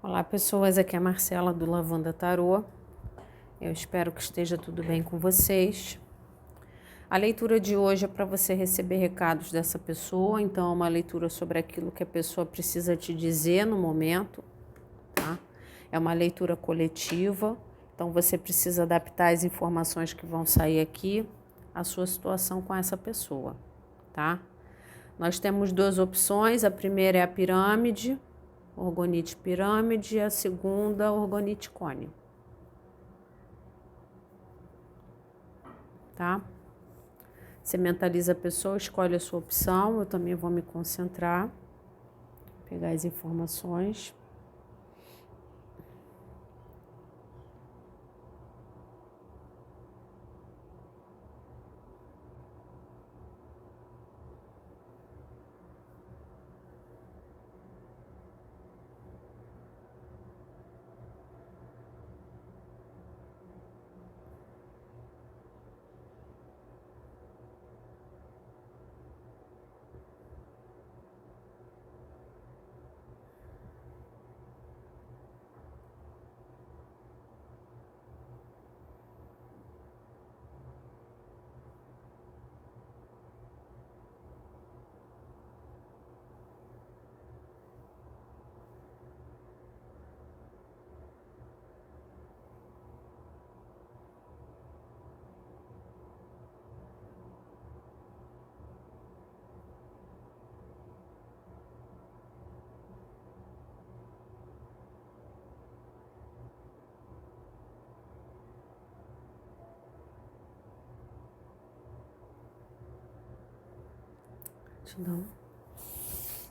Olá pessoas, aqui é a Marcela do Lavanda Tarô. Eu espero que esteja tudo bem com vocês. A leitura de hoje é para você receber recados dessa pessoa, então é uma leitura sobre aquilo que a pessoa precisa te dizer no momento, tá? É uma leitura coletiva, então você precisa adaptar as informações que vão sair aqui à sua situação com essa pessoa, tá? Nós temos duas opções, a primeira é a pirâmide, orgonite pirâmide, e a segunda, orgonite cone. Tá? Você mentaliza a pessoa, escolhe a sua opção, eu também vou me concentrar, pegar as informações.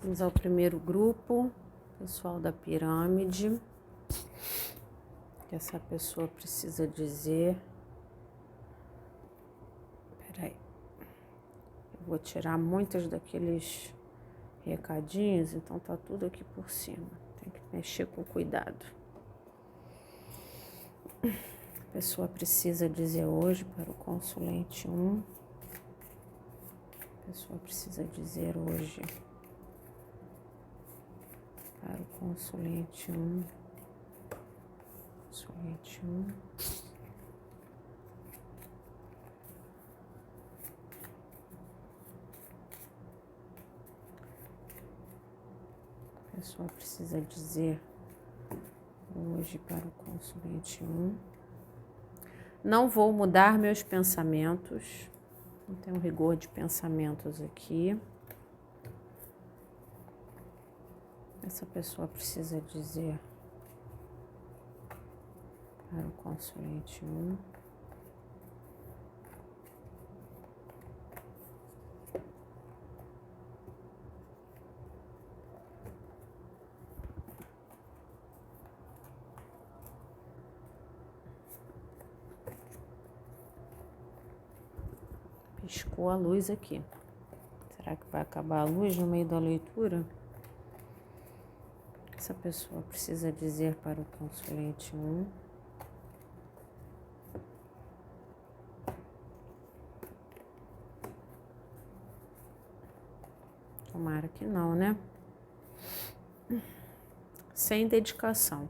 Vamos ao primeiro grupo, pessoal da pirâmide. O que essa pessoa precisa dizer? Peraí, eu vou tirar muitos daqueles recadinhos, então tá tudo aqui por cima. Tem que mexer com cuidado. A pessoa precisa dizer hoje para o consulente 1. A pessoa precisa dizer hoje para o consulente 1. Consulente 1. A pessoa precisa dizer hoje para o consulente 1. Não vou mudar meus pensamentos. Não tenho rigor de pensamentos aqui. Essa pessoa precisa dizer para o consulente 1. Piscou a luz aqui. Será que vai acabar a luz no meio da leitura? Essa pessoa precisa dizer para o consulente 1. Tomara que não, né? Sem dedicação.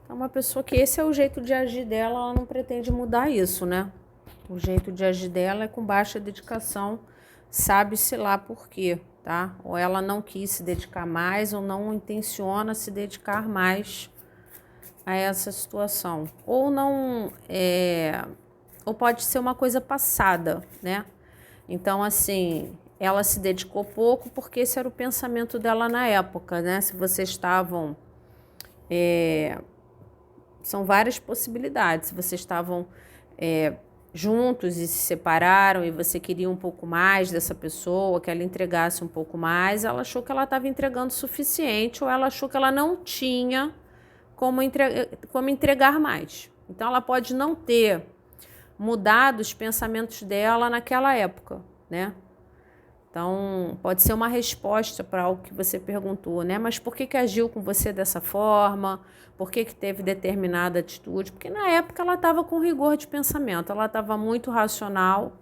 É uma pessoa que esse é o jeito de agir dela, ela não pretende mudar isso, né? O jeito de agir dela é com baixa dedicação, sabe-se lá por quê, tá? Ou ela não quis se dedicar mais, ou não intenciona se dedicar mais a essa situação. Ou não, ou pode ser uma coisa passada, né? Então, assim, ela se dedicou pouco porque esse era o pensamento dela na época, né? Se vocês estavam... São várias possibilidades. Se vocês estavam juntos e se separaram e você queria um pouco mais dessa pessoa, que ela entregasse um pouco mais, ela achou que ela estava entregando o suficiente ou ela achou que ela não tinha como entregar mais. Então, ela pode não ter mudado os pensamentos dela naquela época, né? Então, pode ser uma resposta para algo que você perguntou, né? Mas por que agiu com você dessa forma? Por que teve determinada atitude? Porque na época ela estava com rigor de pensamento, ela estava muito racional,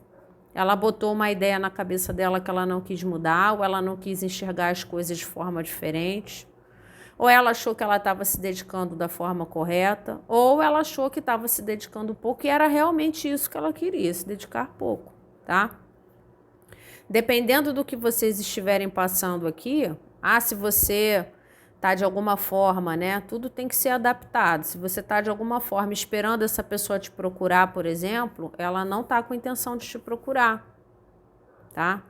Ela botou uma ideia na cabeça dela que ela não quis mudar, ou ela não quis enxergar as coisas de forma diferente, ou ela achou que ela estava se dedicando da forma correta, ou ela achou que estava se dedicando pouco e era realmente isso que ela queria, se dedicar pouco, tá? Dependendo do que vocês estiverem passando aqui, se você tá de alguma forma, né? Tudo tem que ser adaptado. Se você tá de alguma forma esperando essa pessoa te procurar, por exemplo, ela não tá com intenção de te procurar, tá?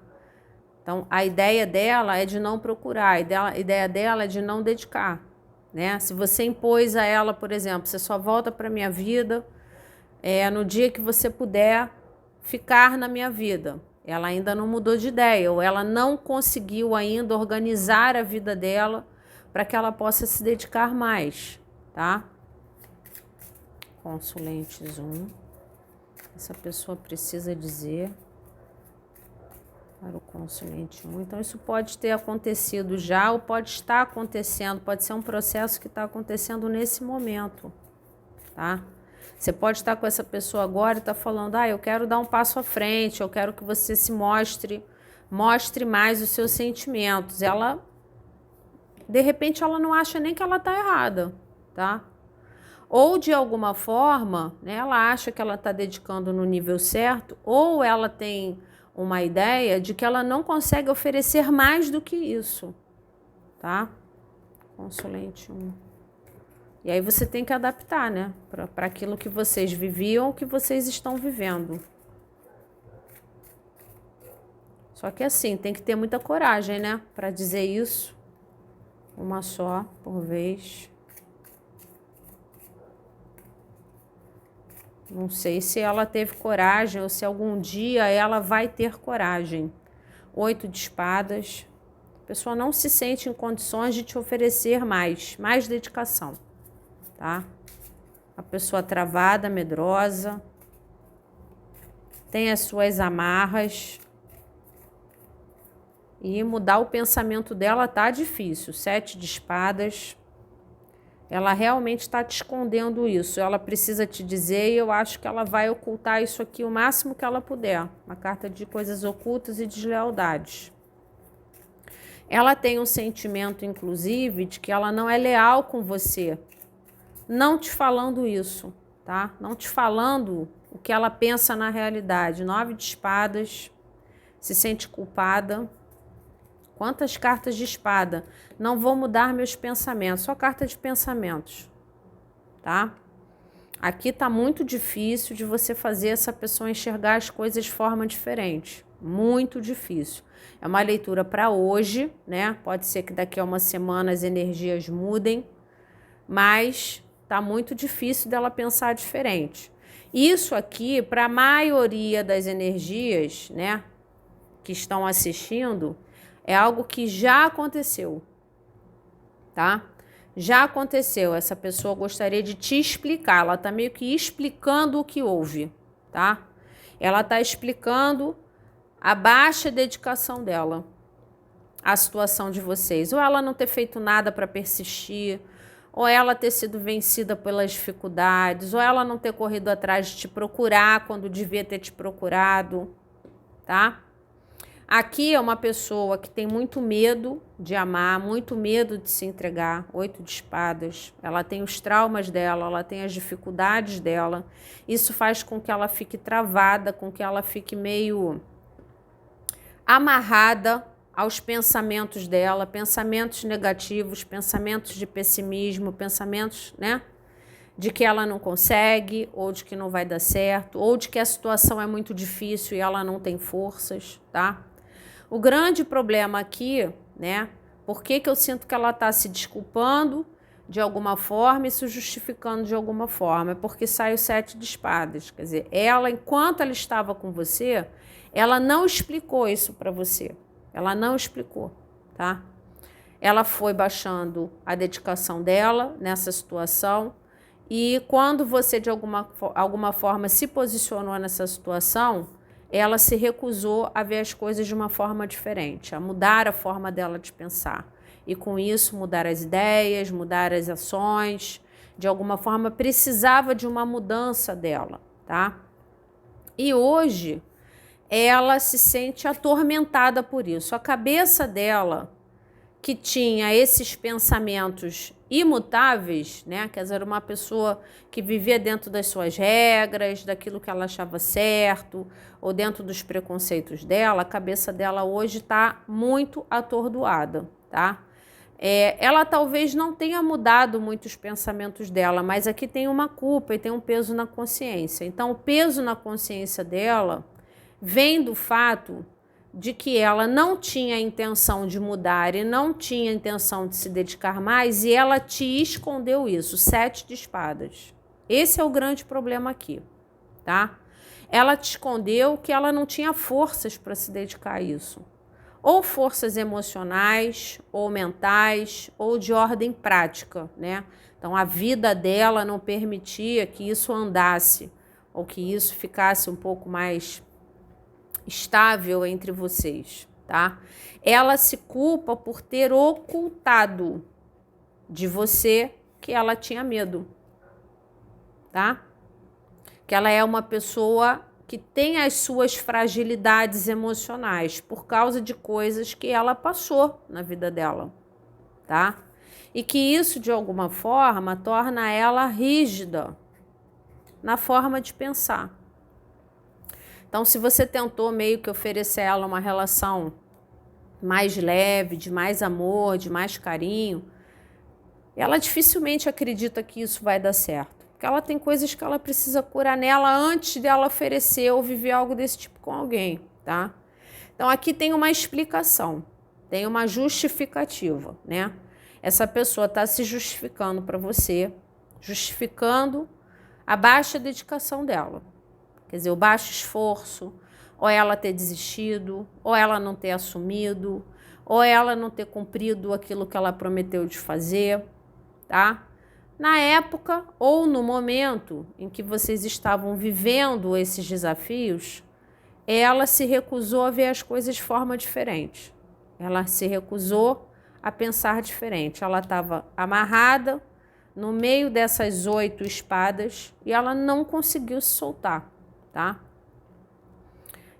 Então, a ideia dela é de não procurar, a ideia dela é de não dedicar, né? Se você impôs a ela, por exemplo, você só volta para minha vida no dia que você puder ficar na minha vida. Ela ainda não mudou de ideia, ou ela não conseguiu ainda organizar a vida dela para que ela possa se dedicar mais, tá? Consulentes 1. Essa pessoa precisa dizer para o consulente 1. Então, isso pode ter acontecido já ou pode estar acontecendo. Pode ser um processo que está acontecendo nesse momento, tá? Você pode estar com essa pessoa agora e estar falando, eu quero dar um passo à frente, eu quero que você se mostre mais os seus sentimentos. Ela, de repente, ela não acha nem que ela está errada, tá? Ou, de alguma forma, né, ela acha que ela está dedicando no nível certo, ou ela tem uma ideia de que ela não consegue oferecer mais do que isso, tá? Consulente 1. E aí você tem que adaptar, né, para aquilo que vocês viviam, que vocês estão vivendo. Só que assim, tem que ter muita coragem, né, para dizer isso. Uma só por vez. Não sei se ela teve coragem ou se algum dia ela vai ter coragem. 8 de espadas. A pessoa não se sente em condições de te oferecer mais dedicação, tá? A pessoa travada, medrosa, tem as suas amarras. E mudar o pensamento dela tá difícil. 7 de espadas. Ela realmente está te escondendo isso. Ela precisa te dizer e eu acho que ela vai ocultar isso aqui o máximo que ela puder. Uma carta de coisas ocultas e deslealdades. Ela tem um sentimento, inclusive, de que ela não é leal com você. Não te falando isso, tá? Não te falando o que ela pensa na realidade. 9 de espadas. Se sente culpada. Quantas cartas de espada? Não vou mudar meus pensamentos. Só carta de pensamentos, tá? Aqui tá muito difícil de você fazer essa pessoa enxergar as coisas de forma diferente. Muito difícil. É uma leitura para hoje, né? Pode ser que daqui a uma semana as energias mudem, mas tá muito difícil dela pensar diferente. Isso aqui, para a maioria das energias, né, que estão assistindo, é algo que já aconteceu, tá? Já aconteceu. Essa pessoa gostaria de te explicar. Ela tá meio que explicando o que houve, tá? Ela tá explicando a baixa dedicação dela à situação de vocês. Ou ela não ter feito nada para persistir, ou ela ter sido vencida pelas dificuldades, ou ela não ter corrido atrás de te procurar quando devia ter te procurado, tá? Aqui é uma pessoa que tem muito medo de amar, muito medo de se entregar. 8 de espadas. Ela tem os traumas dela, ela tem as dificuldades dela. Isso faz com que ela fique travada, com que ela fique meio amarrada aos pensamentos dela, pensamentos negativos, pensamentos de pessimismo, pensamentos, né, de que ela não consegue, ou de que não vai dar certo, ou de que a situação é muito difícil e ela não tem forças, tá? O grande problema aqui, né, por que eu sinto que ela está se desculpando de alguma forma e se justificando de alguma forma? É porque sai o 7 de espadas. Quer dizer, ela, enquanto ela estava com você, ela não explicou isso para você. Ela não explicou, tá? Ela foi baixando a dedicação dela nessa situação e quando você, de alguma forma, se posicionou nessa situação, ela se recusou a ver as coisas de uma forma diferente, a mudar a forma dela de pensar. E com isso, mudar as ideias, mudar as ações. De alguma forma, precisava de uma mudança dela, tá? E hoje, ela se sente atormentada por isso. A cabeça dela, que tinha esses pensamentos imutáveis, né? Quer dizer, uma pessoa que vivia dentro das suas regras, daquilo que ela achava certo, ou dentro dos preconceitos dela, a cabeça dela hoje está muito atordoada, tá? Ela talvez não tenha mudado muito os pensamentos dela, mas aqui tem uma culpa e tem um peso na consciência. Então, o peso na consciência dela vem do fato de que ela não tinha a intenção de mudar e não tinha a intenção de se dedicar mais, e ela te escondeu isso, 7 de espadas. Esse é o grande problema aqui, tá? Ela te escondeu que ela não tinha forças para se dedicar a isso. Ou forças emocionais, ou mentais, ou de ordem prática, né? Então, a vida dela não permitia que isso andasse, ou que isso ficasse um pouco mais estável entre vocês, tá? Ela se culpa por ter ocultado de você que ela tinha medo, tá? Que ela é uma pessoa que tem as suas fragilidades emocionais por causa de coisas que ela passou na vida dela, tá? E que isso, de alguma forma, torna ela rígida na forma de pensar. Então, se você tentou meio que oferecer a ela uma relação mais leve, de mais amor, de mais carinho, ela dificilmente acredita que isso vai dar certo. Porque ela tem coisas que ela precisa curar nela antes dela oferecer ou viver algo desse tipo com alguém, tá? Então, aqui tem uma explicação, tem uma justificativa, né? Essa pessoa está se justificando para você, justificando a baixa dedicação dela. Quer dizer, o baixo esforço, ou ela ter desistido, ou ela não ter assumido, ou ela não ter cumprido aquilo que ela prometeu de fazer, tá? Na época ou no momento em que vocês estavam vivendo esses desafios, ela se recusou a ver as coisas de forma diferente. Ela se recusou a pensar diferente. Ela estava amarrada no meio dessas 8 espadas e ela não conseguiu se soltar, tá?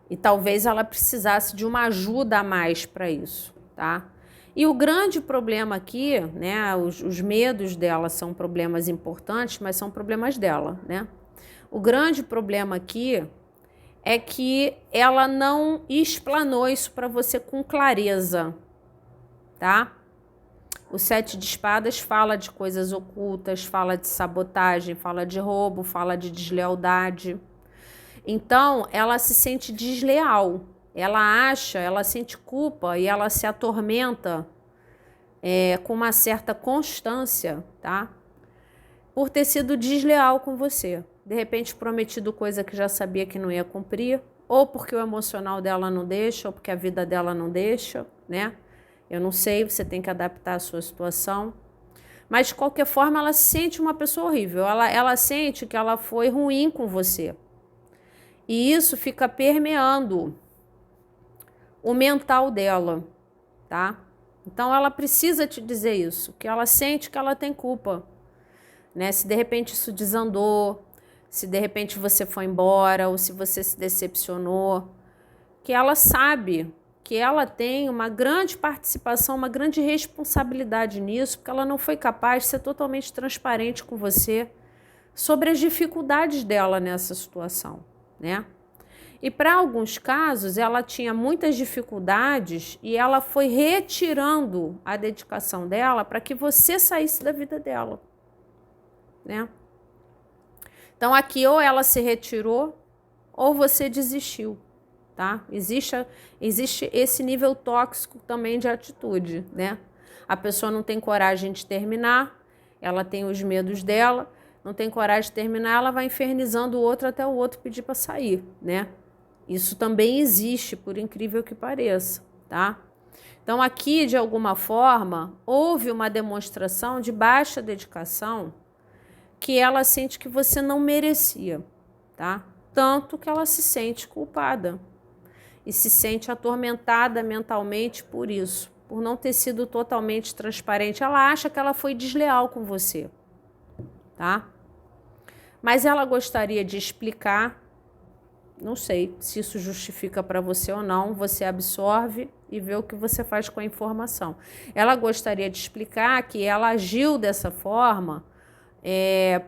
E talvez ela precisasse de uma ajuda a mais para isso, tá? E o grande problema aqui, né, os medos dela são problemas importantes, mas são problemas dela, né? O grande problema aqui é que ela não explanou isso para você com clareza, tá? O 7 de espadas fala de coisas ocultas, fala de sabotagem, fala de roubo, fala de deslealdade. Então, ela se sente desleal, ela sente culpa e ela se atormenta com uma certa constância, tá? Por ter sido desleal com você. De repente, prometido coisa que já sabia que não ia cumprir, ou porque o emocional dela não deixa, ou porque a vida dela não deixa, né? Eu não sei, você tem que adaptar a sua situação. Mas, de qualquer forma, ela se sente uma pessoa horrível. Ela sente que ela foi ruim com você. E isso fica permeando o mental dela, tá? Então, ela precisa te dizer isso, que ela sente que ela tem culpa, né? Se de repente isso desandou, se de repente você foi embora, ou se você se decepcionou, que ela sabe que ela tem uma grande participação, uma grande responsabilidade nisso, porque ela não foi capaz de ser totalmente transparente com você sobre as dificuldades dela nessa situação, né? E para alguns casos ela tinha muitas dificuldades e ela foi retirando a dedicação dela para que você saísse da vida dela, né? Então aqui ou ela se retirou ou você desistiu, tá? Existe esse nível tóxico também de atitude, né? A pessoa não tem coragem de terminar, ela tem os medos dela, não tem coragem de terminar, ela vai infernizando o outro até o outro pedir para sair, né? Isso também existe, por incrível que pareça, tá? Então aqui, de alguma forma, houve uma demonstração de baixa dedicação que ela sente que você não merecia, tá? Tanto que ela se sente culpada e se sente atormentada mentalmente por isso, por não ter sido totalmente transparente. Ela acha que ela foi desleal com você, tá? Mas ela gostaria de explicar Não sei se isso justifica para você ou não, você absorve e vê o que você faz com a informação. Ela gostaria de explicar que ela agiu dessa forma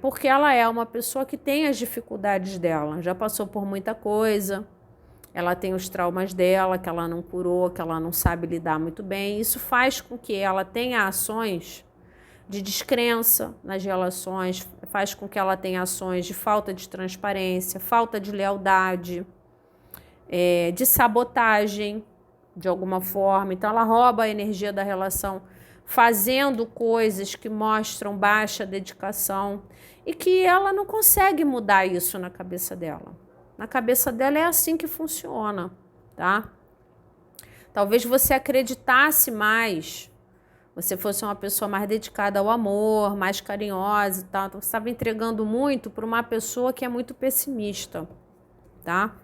porque ela é uma pessoa que tem as dificuldades dela, já passou por muita coisa, ela tem os traumas dela, que ela não curou, que ela não sabe lidar muito bem. Isso faz com que ela tenha ações de descrença nas relações, faz com que ela tenha ações de falta de transparência, falta de lealdade, de sabotagem, de alguma forma. Então, ela rouba a energia da relação, fazendo coisas que mostram baixa dedicação e que ela não consegue mudar isso na cabeça dela. Na cabeça dela é assim que funciona, tá? Talvez você acreditasse mais, você fosse uma pessoa mais dedicada ao amor, mais carinhosa e tal. Então, você estava entregando muito para uma pessoa que é muito pessimista, tá?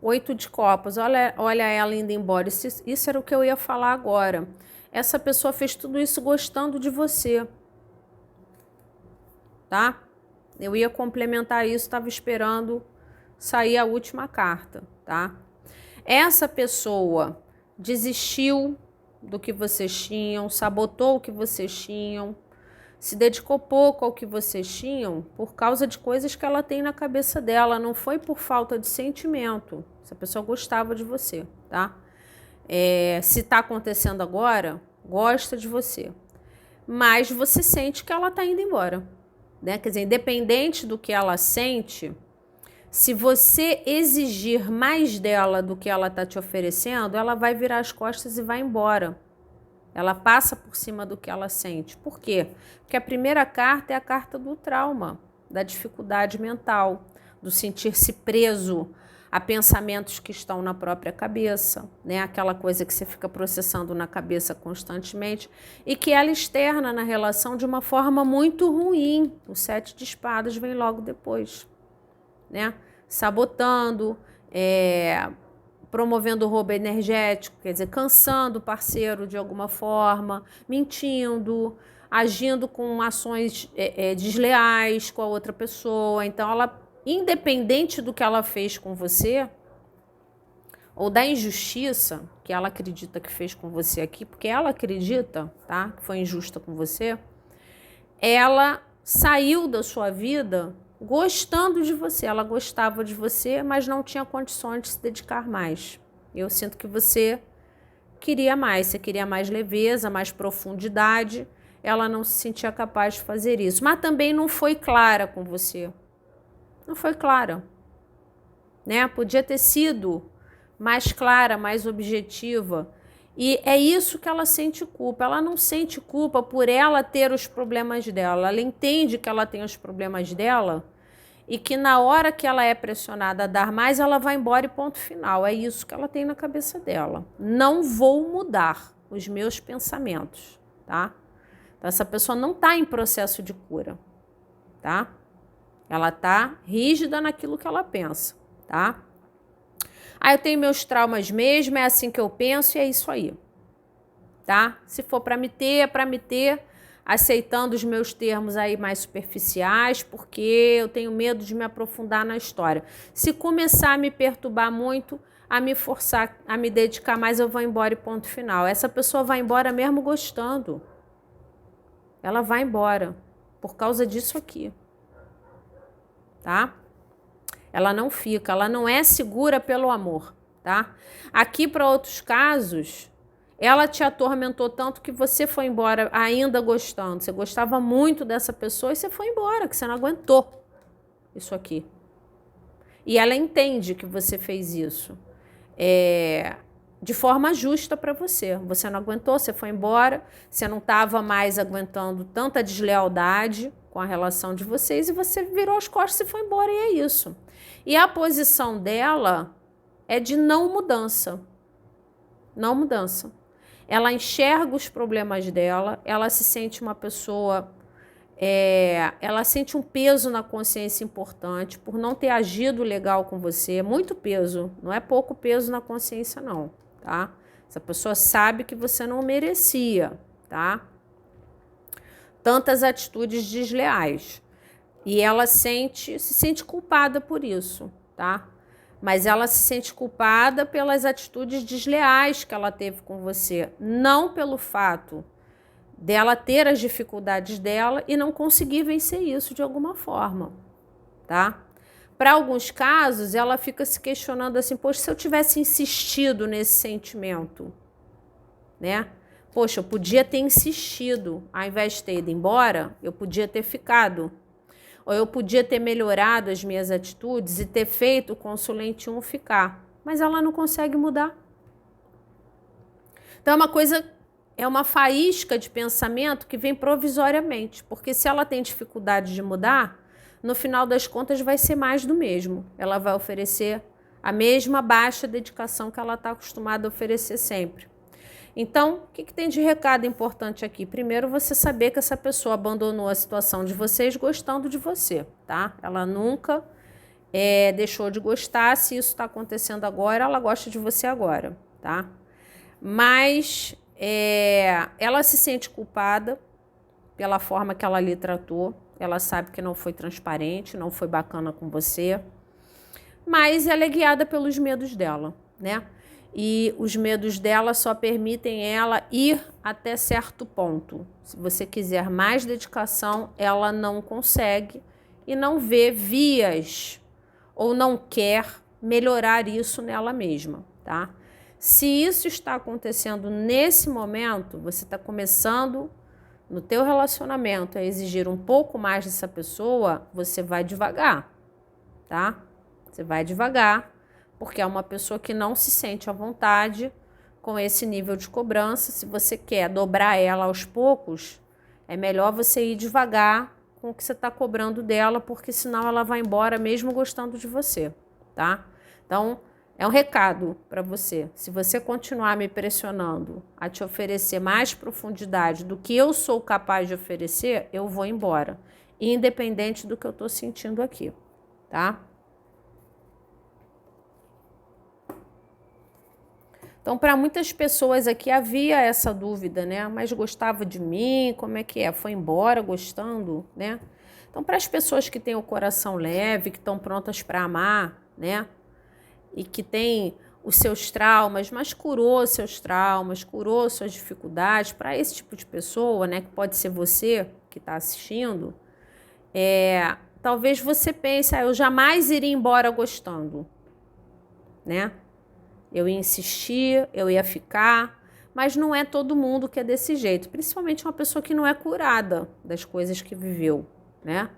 Oito de copas, olha ela indo embora. Isso era o que eu ia falar agora. Essa pessoa fez tudo isso gostando de você, tá? Eu ia complementar isso, estava esperando sair a última carta, tá? Essa pessoa desistiu do que vocês tinham, sabotou o que vocês tinham, se dedicou pouco ao que vocês tinham por causa de coisas que ela tem na cabeça dela, não foi por falta de sentimento. Essa pessoa gostava de você, tá? Se tá acontecendo agora, gosta de você. Mas você sente que ela tá indo embora, né? Quer dizer, independente do que ela sente, se você exigir mais dela do que ela tá te oferecendo, ela vai virar as costas e vai embora. Ela passa por cima do que ela sente. Por quê? Porque a primeira carta é a carta do trauma, da dificuldade mental, do sentir-se preso a pensamentos que estão na própria cabeça, né? Aquela coisa que você fica processando na cabeça constantemente e que ela externa na relação de uma forma muito ruim. O 7 de espadas vem logo depois, né? Sabotando, promovendo roubo energético, quer dizer, cansando o parceiro de alguma forma, mentindo, agindo com ações desleais com a outra pessoa. Então, ela, independente do que ela fez com você, ou da injustiça que ela acredita que fez com você aqui, porque ela acredita, tá, que foi injusta com você, ela saiu da sua vida gostando de você. Ela gostava de você, mas não tinha condições de se dedicar mais. Eu sinto que você queria mais, você queria mais leveza, mais profundidade. Ela não se sentia capaz de fazer isso. Mas também não foi clara com você. Não foi clara, né? Podia ter sido mais clara, mais objetiva. E é isso que ela sente culpa. Ela não sente culpa por ela ter os problemas dela. Ela entende que ela tem os problemas dela e que na hora que ela é pressionada a dar mais, ela vai embora e ponto final. É isso que ela tem na cabeça dela. Não vou mudar os meus pensamentos, tá? Então, essa pessoa não está em processo de cura, tá? Ela está rígida naquilo que ela pensa, tá? Eu tenho meus traumas mesmo, é assim que eu penso e é isso aí, tá? Se for para me ter, é para me ter, aceitando os meus termos aí mais superficiais, porque eu tenho medo de me aprofundar na história. Se começar a me perturbar muito, a me forçar, a me dedicar mais, eu vou embora e ponto final. Essa pessoa vai embora mesmo gostando. Ela vai embora por causa disso aqui, tá? Ela não fica, ela não é segura pelo amor, tá? Aqui, para outros casos, ela te atormentou tanto que você foi embora ainda gostando. Você gostava muito dessa pessoa e você foi embora, que você não aguentou isso aqui. E ela entende que você fez isso de forma justa para você. Você não aguentou, você foi embora, você não estava mais aguentando tanta deslealdade com a relação de vocês e você virou as costas e foi embora e é isso. E a posição dela é de não mudança. Não mudança. Ela enxerga os problemas dela, ela se sente uma pessoa Ela sente um peso na consciência importante por não ter agido legal com você, muito peso, não é pouco peso na consciência não, tá? Essa pessoa sabe que você não merecia, tá? Tantas atitudes desleais. E ela se sente culpada por isso, tá? Mas ela se sente culpada pelas atitudes desleais que ela teve com você, não pelo fato dela ter as dificuldades dela e não conseguir vencer isso de alguma forma, tá? Para alguns casos, ela fica se questionando assim, poxa, se eu tivesse insistido nesse sentimento, né? Poxa, eu podia ter insistido, ao invés de ter ido embora, eu podia ter ficado. Ou eu podia ter melhorado as minhas atitudes e ter feito o consulente 1 ficar. Mas ela não consegue mudar. Então é uma faísca de pensamento que vem provisoriamente. Porque se ela tem dificuldade de mudar, no final das contas vai ser mais do mesmo. Ela vai oferecer a mesma baixa dedicação que ela está acostumada a oferecer sempre. Então, o que tem de recado importante aqui? Primeiro, você saber que essa pessoa abandonou a situação de vocês gostando de você, tá? Ela nunca deixou de gostar. Se isso está acontecendo agora, ela gosta de você agora, tá? Mas ela se sente culpada pela forma que ela lhe tratou. Ela sabe que não foi transparente, não foi bacana com você. Mas ela é guiada pelos medos dela, né? E os medos dela só permitem ela ir até certo ponto. Se você quiser mais dedicação, ela não consegue e não vê vias ou não quer melhorar isso nela mesma, tá? Se isso está acontecendo nesse momento, você está começando no teu relacionamento a exigir um pouco mais dessa pessoa, você vai devagar, tá? Você vai devagar. Porque é uma pessoa que não se sente à vontade com esse nível de cobrança. Se você quer dobrar ela aos poucos, é melhor você ir devagar com o que você está cobrando dela, porque senão ela vai embora mesmo gostando de você, tá? Então, é um recado para você. Se você continuar me pressionando a te oferecer mais profundidade do que eu sou capaz de oferecer, eu vou embora, independente do que eu estou sentindo aqui, tá? Então, para muitas pessoas aqui havia essa dúvida, né? Mas gostava de mim? Como é que é? Foi embora gostando, né? Então, para as pessoas que têm o coração leve, que estão prontas para amar, né? E que têm os seus traumas, mas curou seus traumas, curou suas dificuldades, para esse tipo de pessoa, né? Que pode ser você que está assistindo, talvez você pense, eu jamais iria embora gostando, né? Eu ia insistir, eu ia ficar, mas não é todo mundo que é desse jeito, principalmente uma pessoa que não é curada das coisas que viveu, né?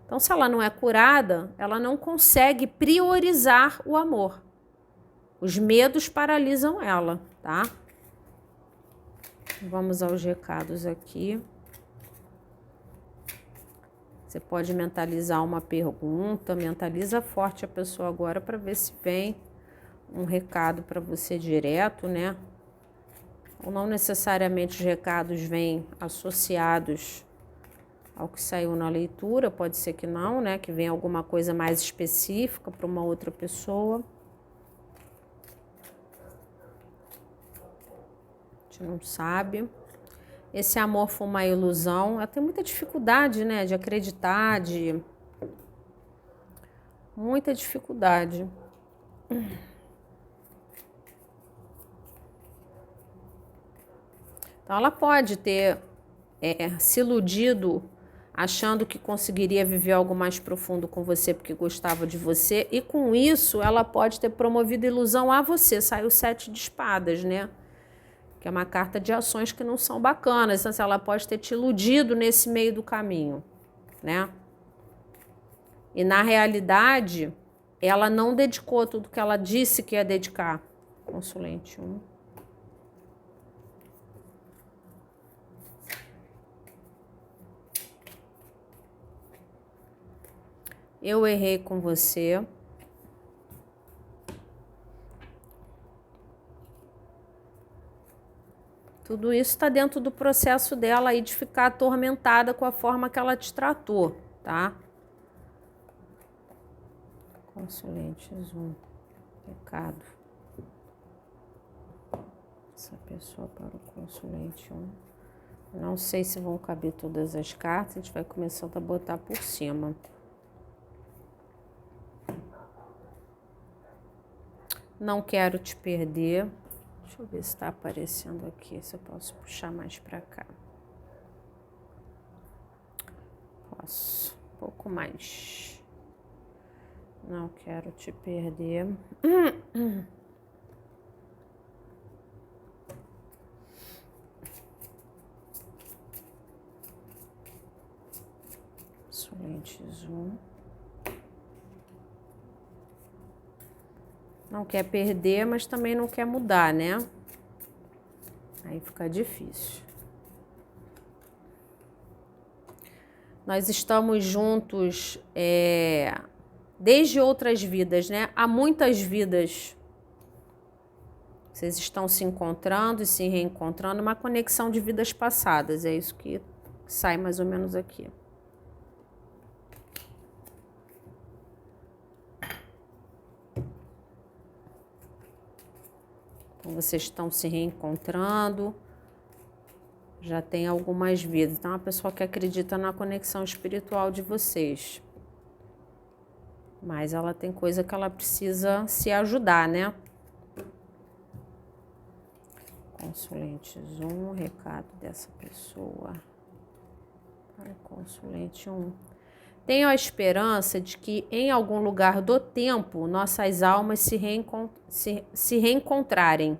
Então, se ela não é curada, ela não consegue priorizar o amor. Os medos paralisam ela, tá? Vamos aos recados aqui. Você pode mentalizar uma pergunta, mentaliza forte a pessoa agora para ver se vem um recado para você direto, né? Ou não necessariamente os recados vêm associados ao que saiu na leitura, pode ser que não, né? Que venha alguma coisa mais específica para uma outra pessoa. A gente não sabe. Esse amor foi uma ilusão. Ela tem muita dificuldade, né? De acreditar, muita dificuldade. Então, ela pode ter se iludido achando que conseguiria viver algo mais profundo com você porque gostava de você. E com isso, ela pode ter promovido ilusão a você. Saiu 7 de espadas, né? Que é uma carta de ações que não são bacanas. Então, ela pode ter te iludido nesse meio do caminho, né? E na realidade, ela não dedicou tudo que ela disse que ia dedicar. Consulente 1. Eu errei com você. Tudo isso está dentro do processo dela aí de ficar atormentada com a forma que ela te tratou, tá? Consulentes 1, recado. Essa pessoa para o consulente 1. Não sei se vão caber todas as cartas, a gente vai começando a botar por cima. Não quero te perder. Deixa eu ver se está aparecendo aqui, se eu posso puxar mais para cá. Posso, um pouco mais. Não quero te perder. Consulentes 1. Não quer perder, mas também não quer mudar, né? Aí fica difícil. Nós estamos juntos desde outras vidas, né? Há muitas vidas. Vocês estão se encontrando e se reencontrando, uma conexão de vidas passadas. É isso que sai mais ou menos aqui. Então, vocês estão se reencontrando, já tem algumas vidas. Então, é uma pessoa que acredita na conexão espiritual de vocês. Mas ela tem coisa que ela precisa se ajudar, né? Consulentes 1, recado dessa pessoa. Para o consulente 1. Tenho a esperança de que em algum lugar do tempo nossas almas se reencontrarem.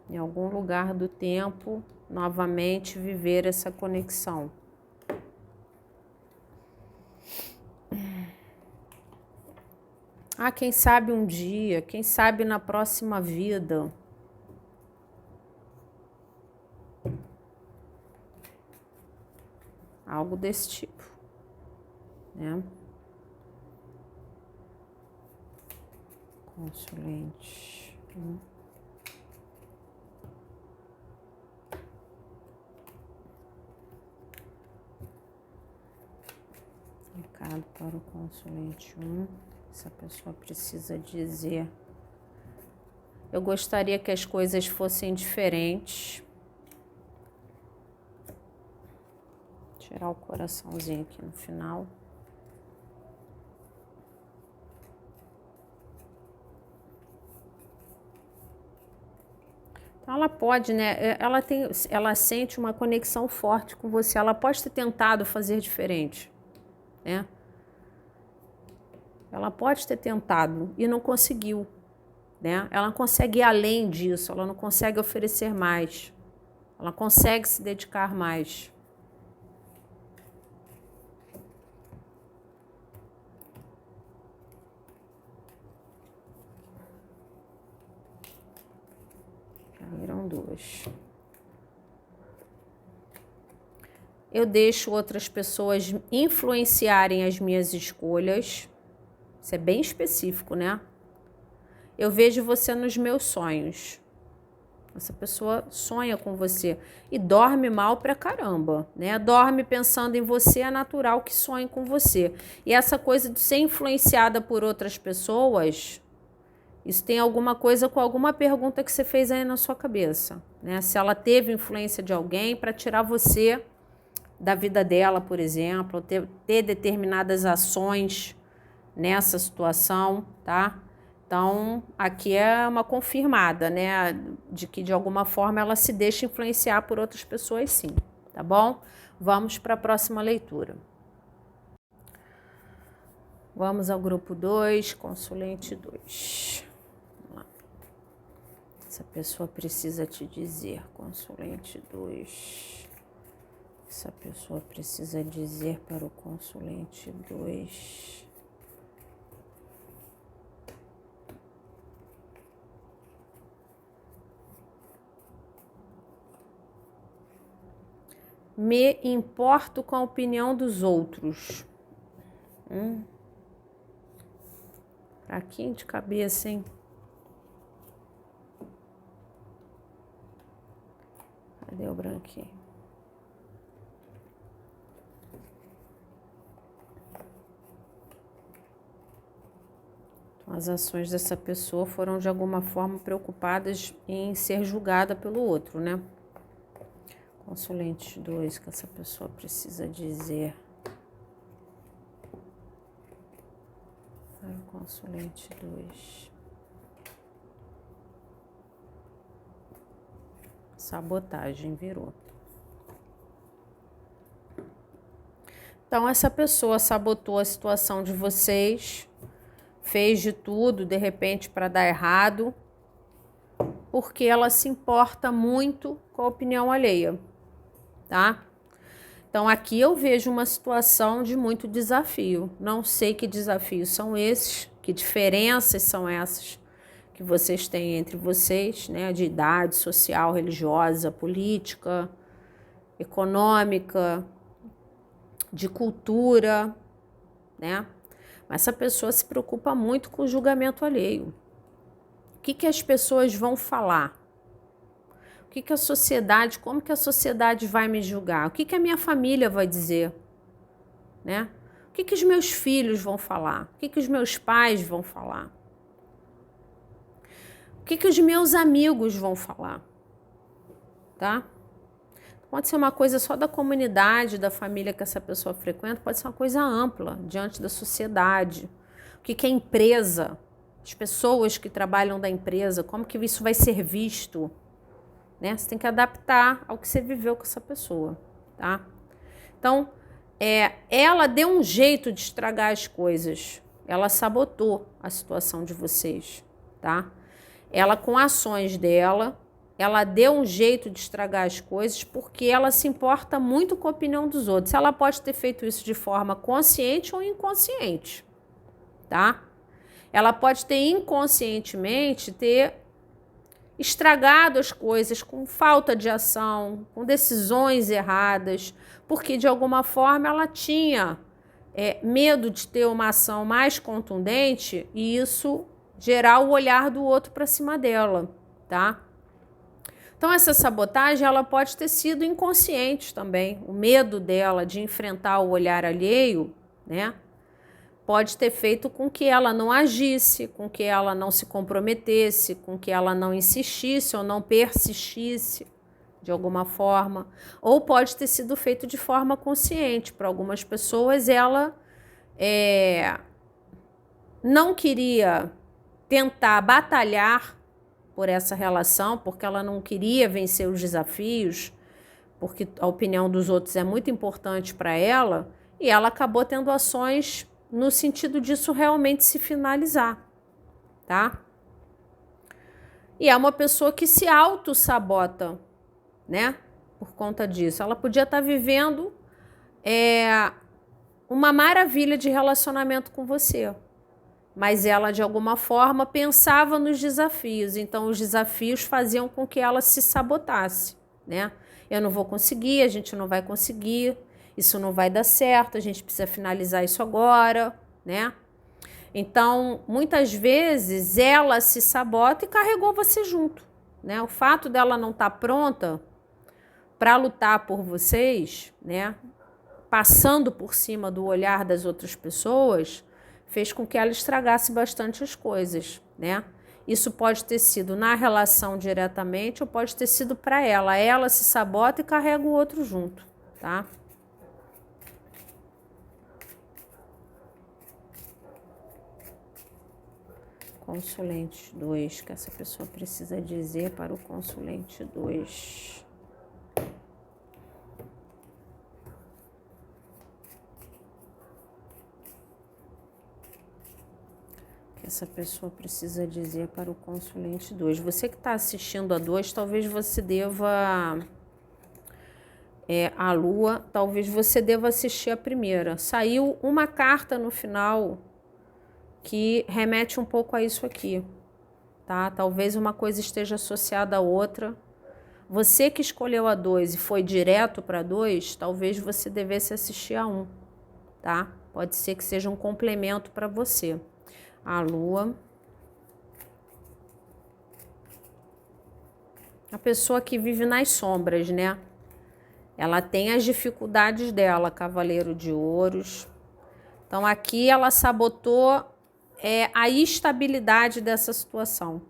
Em algum lugar do tempo, novamente viver essa conexão. Quem sabe um dia, quem sabe na próxima vida. Algo desse tipo, né? Consulente. Recado para o consulente 1. Essa pessoa precisa dizer: eu gostaria que as coisas fossem diferentes. Tirar o coraçãozinho aqui no final. Então ela pode, né? Ela sente uma conexão forte com você. Ela pode ter tentado fazer diferente, né? Ela pode ter tentado e não conseguiu, né? Ela não consegue ir além disso. Ela não consegue oferecer mais. Ela consegue se dedicar mais. Caíram 2. Eu deixo outras pessoas influenciarem as minhas escolhas. Isso é bem específico, né? Eu vejo você nos meus sonhos. Essa pessoa sonha com você e dorme mal pra caramba, né? Dorme pensando em você, é natural que sonhe com você. E essa coisa de ser influenciada por outras pessoas, isso tem alguma coisa com alguma pergunta que você fez aí na sua cabeça, né? Se ela teve influência de alguém para tirar você da vida dela, por exemplo, ou ter determinadas ações nessa situação, tá? Então, aqui é uma confirmada, né? De que de alguma forma ela se deixa influenciar por outras pessoas, sim, tá bom? Vamos para a próxima leitura. Vamos ao grupo 2, consulente 2. Essa pessoa precisa te dizer, consulente 2. Essa pessoa precisa dizer para o consulente 2. Me importo com a opinião dos outros. Fraquinho de cabeça, hein? Cadê o branquinho? Então, as ações dessa pessoa foram de alguma forma preocupadas em ser julgada pelo outro, né? Consulente 2, que essa pessoa precisa dizer. Para o consulente 2. Sabotagem virou. Então, essa pessoa sabotou a situação de vocês, fez de tudo, de repente, para dar errado, porque ela se importa muito com a opinião alheia, tá? Então, aqui eu vejo uma situação de muito desafio. Não sei que desafios são esses, que diferenças são essas que vocês têm entre vocês, né? De idade, social, religiosa, política, econômica, de cultura, né? Mas essa pessoa se preocupa muito com o julgamento alheio. O que as pessoas vão falar? O que a sociedade, como que a sociedade vai me julgar? O que a minha família vai dizer? Né? O que os meus filhos vão falar? O que os meus pais vão falar? O que os meus amigos vão falar? Tá? Pode ser uma coisa só da comunidade, da família que essa pessoa frequenta, pode ser uma coisa ampla, diante da sociedade. O que a empresa, as pessoas que trabalham da empresa, como que isso vai ser visto? Né? Você tem que adaptar ao que você viveu com essa pessoa, tá? Então, ela deu um jeito de estragar as coisas. Ela sabotou a situação de vocês, tá? Ela, com ações dela, ela deu um jeito de estragar as coisas porque ela se importa muito com a opinião dos outros. Ela pode ter feito isso de forma consciente ou inconsciente, tá? Ela pode ter inconscientemente estragado as coisas com falta de ação, com decisões erradas, porque de alguma forma ela tinha medo de ter uma ação mais contundente e isso gerar o olhar do outro para cima dela, tá? Então, essa sabotagem, ela pode ter sido inconsciente também. O medo dela de enfrentar o olhar alheio, né? Pode ter feito com que ela não agisse, com que ela não se comprometesse, com que ela não insistisse ou não persistisse de alguma forma. Ou pode ter sido feito de forma consciente. Para algumas pessoas, ela não queria tentar batalhar por essa relação, porque ela não queria vencer os desafios, porque a opinião dos outros é muito importante para ela, e ela acabou tendo ações no sentido disso realmente se finalizar, tá? E é uma pessoa que se auto-sabota, né? Por conta disso. Ela podia estar vivendo uma maravilha de relacionamento com você, mas ela, de alguma forma, pensava nos desafios. Então, os desafios faziam com que ela se sabotasse, né? Eu não vou conseguir, a gente não vai conseguir, isso não vai dar certo, a gente precisa finalizar isso agora, né? Então, muitas vezes, ela se sabota e carregou você junto, né? O fato dela não estar pronta para lutar por vocês, né? Passando por cima do olhar das outras pessoas, fez com que ela estragasse bastante as coisas, né? Isso pode ter sido na relação diretamente ou pode ter sido para ela. Ela se sabota e carrega o outro junto, tá? Consulente 2, que essa pessoa precisa dizer para o consulente 2. Essa pessoa precisa dizer para o consulente 2. Você que está assistindo a 2, talvez você deva... a Lua, talvez você deva assistir a primeira. Saiu uma carta no final que remete um pouco a isso aqui, tá? Talvez uma coisa esteja associada à outra. Você que escolheu a 2 e foi direto para 2, talvez você devesse assistir a 1, tá? Pode ser que seja um complemento para você. A Lua, A pessoa que vive nas sombras, né? Ela tem as dificuldades dela, Cavaleiro de Ouros. Então, aqui ela sabotou a estabilidade dessa situação.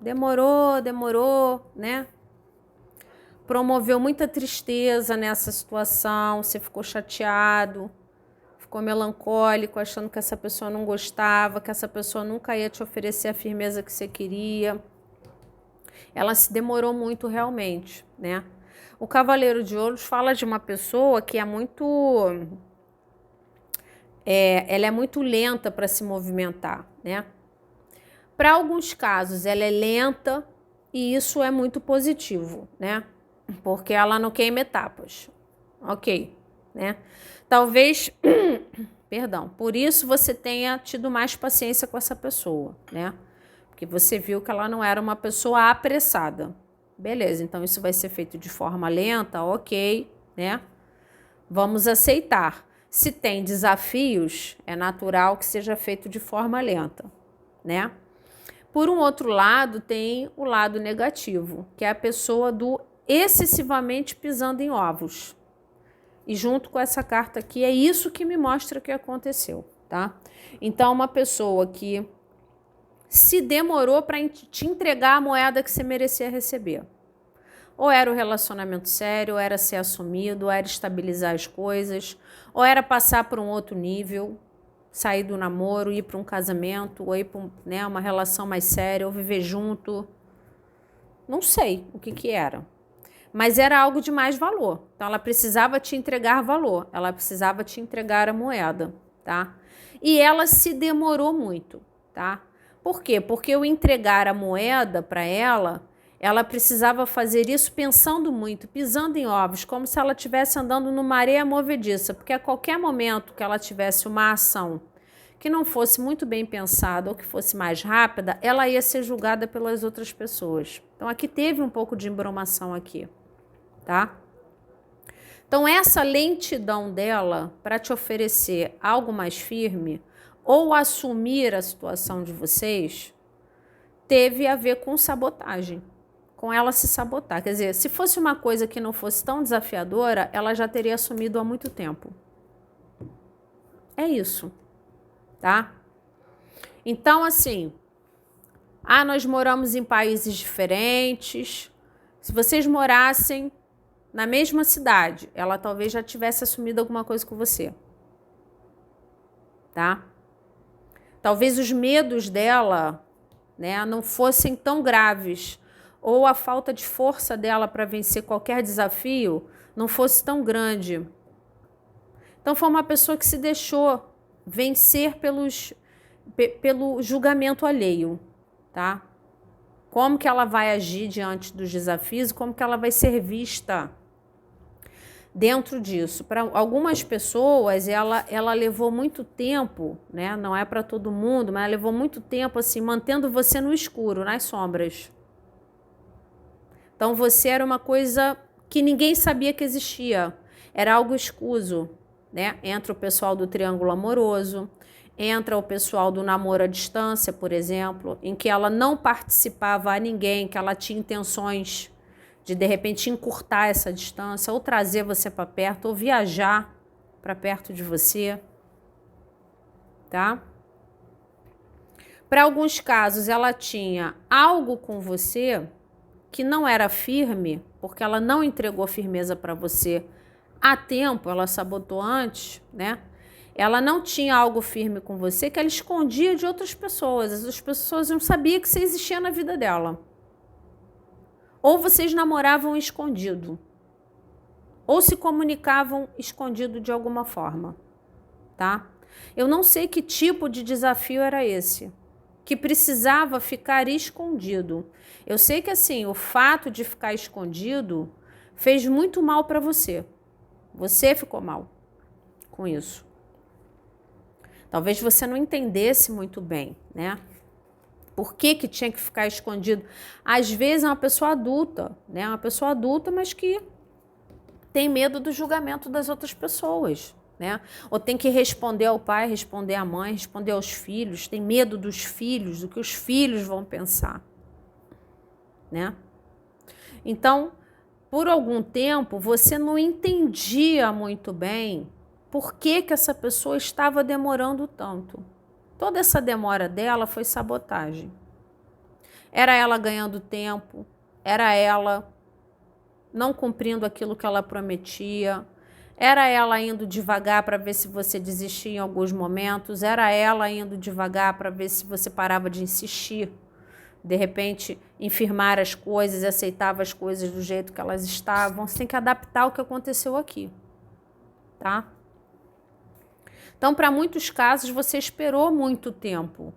Demorou, né? Promoveu muita tristeza nessa situação, você ficou chateado, ficou melancólico, achando que essa pessoa não gostava, que essa pessoa nunca ia te oferecer a firmeza que você queria. Ela se demorou muito realmente, né? O Cavaleiro de Ouros fala de uma pessoa que é muito... ela é muito lenta para se movimentar, né? Para alguns casos, ela é lenta e isso é muito positivo, né? Porque ela não queima etapas. Ok, né? Talvez, perdão, por isso você tenha tido mais paciência com essa pessoa, né? Porque você viu que ela não era uma pessoa apressada. Beleza, então isso vai ser feito de forma lenta, ok, né? Vamos aceitar. Se tem desafios, é natural que seja feito de forma lenta, né? Por um outro lado, tem o lado negativo, que é a pessoa do excessivamente pisando em ovos. E junto com essa carta aqui, é isso que me mostra que aconteceu, tá? Então, uma pessoa que se demorou para te entregar a moeda que você merecia receber. Ou era o relacionamento sério, ou era ser assumido, ou era estabilizar as coisas, ou era passar para um outro nível, sair do namoro, ir para um casamento, ou ir para uma relação mais séria, ou viver junto. Não sei o que era. Mas era algo de mais valor. Então, ela precisava te entregar valor. Ela precisava te entregar a moeda, tá? E ela se demorou muito, tá? Por quê? Porque eu entregar a moeda para ela, ela precisava fazer isso pensando muito, pisando em ovos, como se ela estivesse andando numa areia movediça. Porque a qualquer momento que ela tivesse uma ação que não fosse muito bem pensada ou que fosse mais rápida, ela ia ser julgada pelas outras pessoas. Então, aqui teve um pouco de embromação aqui, tá? Então, essa lentidão dela para te oferecer algo mais firme ou assumir a situação de vocês teve a ver com sabotagem, com ela se sabotar. Quer dizer, se fosse uma coisa que não fosse tão desafiadora, ela já teria assumido há muito tempo. É isso. Tá? Então, assim, nós moramos em países diferentes. Se vocês morassem na mesma cidade, ela talvez já tivesse assumido alguma coisa com você. Tá? Talvez os medos dela, né, não fossem tão graves, ou a falta de força dela para vencer qualquer desafio não fosse tão grande. Então, foi uma pessoa que se deixou vencer pelo julgamento alheio, tá? Como que ela vai agir diante dos desafios, como que ela vai ser vista dentro disso. Para algumas pessoas, ela levou muito tempo, né? Não é para todo mundo, mas ela levou muito tempo assim, mantendo você no escuro, nas sombras. Então, você era uma coisa que ninguém sabia que existia. Era algo escuso, né? Entra o pessoal do triângulo amoroso, entra o pessoal do namoro à distância, por exemplo, em que ela não participava a ninguém, que ela tinha intenções de repente, encurtar essa distância, ou trazer você para perto, ou viajar para perto de você, tá? Para alguns casos, ela tinha algo com você que não era firme, porque ela não entregou firmeza para você há tempo, ela sabotou antes, né? Ela não tinha algo firme com você que ela escondia de outras pessoas. As pessoas não sabiam que você existia na vida dela. Ou vocês namoravam escondido. Ou se comunicavam escondido de alguma forma, tá? Eu não sei que tipo de desafio era esse, que precisava ficar escondido. Eu sei que, assim, o fato de ficar escondido fez muito mal para você. Você ficou mal com isso. Talvez você não entendesse muito bem, né? Por que tinha que ficar escondido? Às vezes é uma pessoa adulta, né? Uma pessoa adulta, mas que tem medo do julgamento das outras pessoas, né? Ou tem que responder ao pai, responder à mãe, responder aos filhos, tem medo dos filhos, do que os filhos vão pensar, né? Então, por algum tempo, você não entendia muito bem por que essa pessoa estava demorando tanto. Toda essa demora dela foi sabotagem. Era ela ganhando tempo, era ela não cumprindo aquilo que ela prometia, era ela indo devagar para ver se você desistia em alguns momentos, era ela indo devagar para ver se você parava de insistir, de repente, em firmar as coisas e aceitava as coisas do jeito que elas estavam. Você tem que adaptar o que aconteceu aqui, tá? Então, para muitos casos, você esperou muito tempo.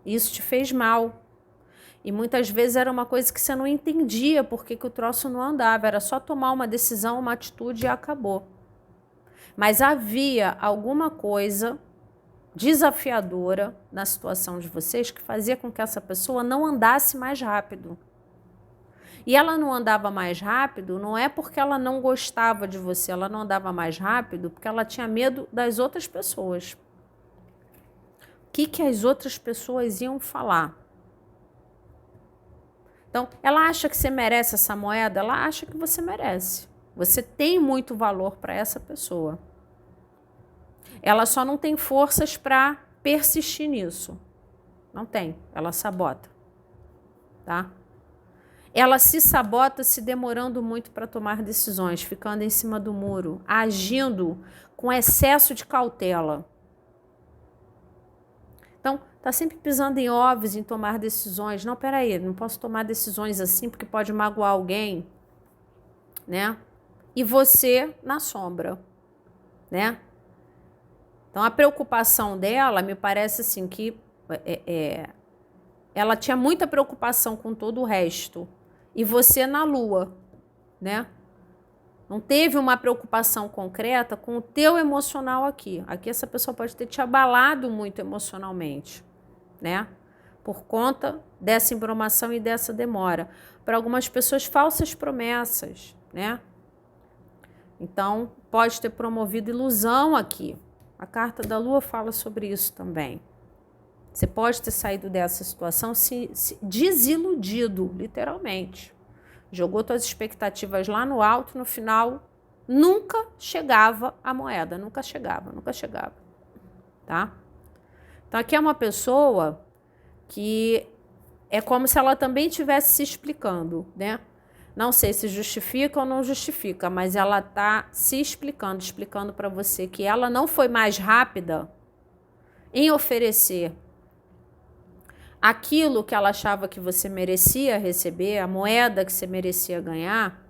Isso te fez mal. E muitas vezes era uma coisa que você não entendia porque que o troço não andava. Era só tomar uma decisão, uma atitude e acabou. Mas havia alguma coisa desafiadora na situação de vocês que fazia com que essa pessoa não andasse mais rápido. E ela não andava mais rápido não é porque ela não gostava de você, ela não andava mais rápido porque ela tinha medo das outras pessoas. O que as outras pessoas iam falar? Então, ela acha que você merece essa moeda, ela acha que você merece. Você tem muito valor para essa pessoa. Ela só não tem forças para persistir nisso. Não tem, ela sabota, tá? Ela se sabota se demorando muito para tomar decisões, ficando em cima do muro, agindo com excesso de cautela. Então, tá sempre pisando em ovos em tomar decisões. Não, peraí, não posso tomar decisões assim porque pode magoar alguém, né? E você na sombra, né? Então, a preocupação dela, me parece assim que ela tinha muita preocupação com todo o resto. E você na lua, né? Não teve uma preocupação concreta com o teu emocional aqui. Aqui essa pessoa pode ter te abalado muito emocionalmente, né? Por conta dessa embromação e dessa demora. Para algumas pessoas, falsas promessas, né? Então, pode ter promovido ilusão aqui. A carta da lua fala sobre isso também. Você pode ter saído dessa situação se desiludido, literalmente. Jogou suas expectativas lá no alto, no final nunca chegava a moeda, nunca chegava, tá? Então aqui é uma pessoa que é como se ela também estivesse se explicando, né? Não sei se justifica ou não justifica, mas ela tá se explicando para você que ela não foi mais rápida em oferecer aquilo que ela achava que você merecia receber, a moeda que você merecia ganhar,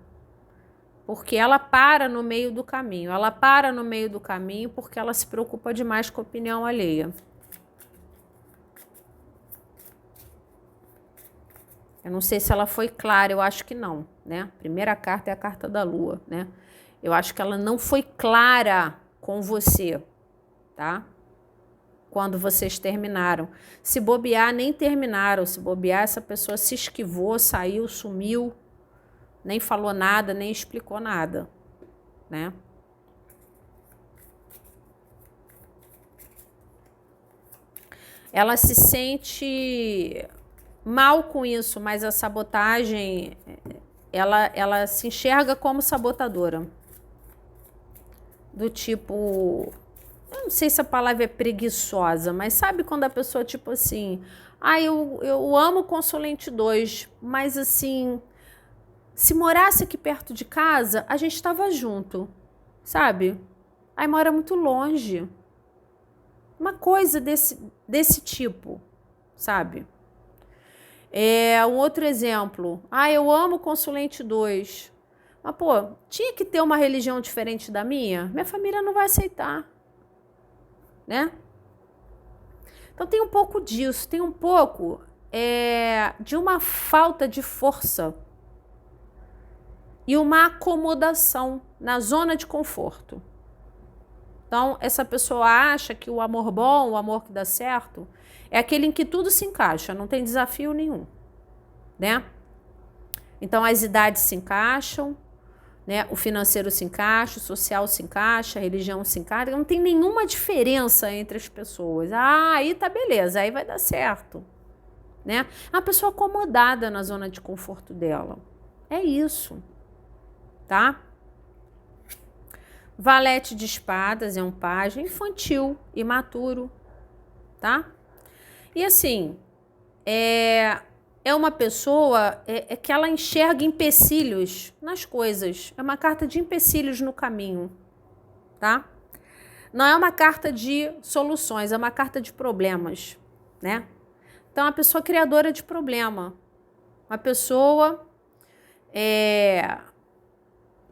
porque ela para no meio do caminho. Ela para no meio do caminho porque ela se preocupa demais com a opinião alheia. Eu não sei se ela foi clara, eu acho que não, né? A primeira carta é a carta da lua, né? Eu acho que ela não foi clara com você, tá? Quando vocês terminaram. Se bobear, nem terminaram. Se bobear, essa pessoa se esquivou, saiu, sumiu, nem falou nada, nem explicou nada, né? Ela se sente mal com isso, mas a sabotagem, ela se enxerga como sabotadora. Do tipo... Eu não sei se a palavra é preguiçosa, mas sabe quando a pessoa, tipo assim... eu amo Consulente 2, mas assim... Se morasse aqui perto de casa, a gente estava junto, sabe? Aí mora muito longe. Uma coisa desse tipo, sabe? Um outro exemplo. Eu amo Consulente 2. Mas, pô, tinha que ter uma religião diferente da minha? Minha família não vai aceitar. Né? Então tem um pouco disso, tem um pouco de uma falta de força e uma acomodação na zona de conforto. Então essa pessoa acha que o amor bom, o amor que dá certo, é aquele em que tudo se encaixa, não tem desafio nenhum, né? Então as idades se encaixam, né? O financeiro se encaixa, o social se encaixa, a religião se encaixa, não tem nenhuma diferença entre as pessoas. Aí tá beleza, aí vai dar certo, né? É uma pessoa acomodada na zona de conforto dela, É isso, tá? Valete de espadas é um pajem infantil, imaturo, tá? E assim, é uma pessoa que ela enxerga empecilhos nas coisas. É uma carta de empecilhos no caminho, tá? Não é uma carta de soluções, é uma carta de problemas, né? Então, é uma pessoa criadora de problema. Uma pessoa,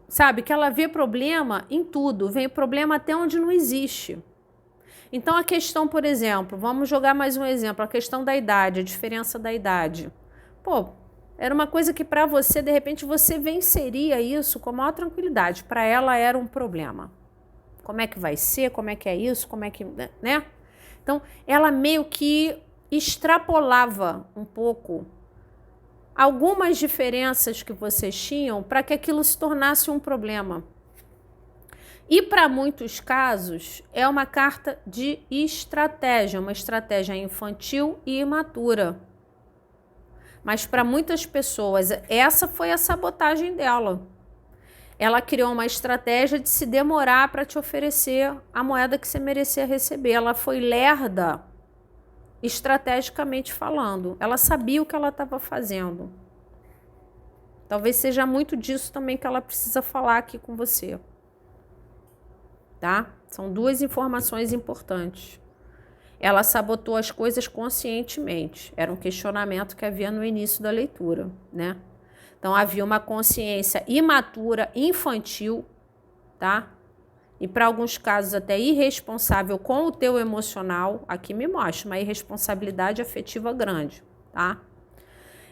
sabe, que ela vê problema em tudo. Vê problema até onde não existe. Então, a questão, por exemplo, vamos jogar mais um exemplo. A questão da idade, a diferença da idade. Pô, era uma coisa que para você, de repente, você venceria isso com a maior tranquilidade. Para ela era um problema. Como é que vai ser? Como é que é isso? Como é que, né? Então, ela meio que extrapolava um pouco algumas diferenças que vocês tinham para que aquilo se tornasse um problema. E para muitos casos é uma carta de estratégia, uma estratégia infantil e imatura. Mas para muitas pessoas essa foi a sabotagem dela. Ela criou uma estratégia de se demorar para te oferecer a moeda que você merecia receber. Ela foi lerda, estrategicamente falando. Ela sabia o que ela estava fazendo. Talvez seja muito disso também que ela precisa falar aqui com você. Tá? São duas informações importantes. Ela sabotou as coisas conscientemente. Era um questionamento que havia no início da leitura, né? Então, havia uma consciência imatura, infantil, tá? E para alguns casos até irresponsável com o teu emocional. Aqui me mostra uma irresponsabilidade afetiva grande, tá?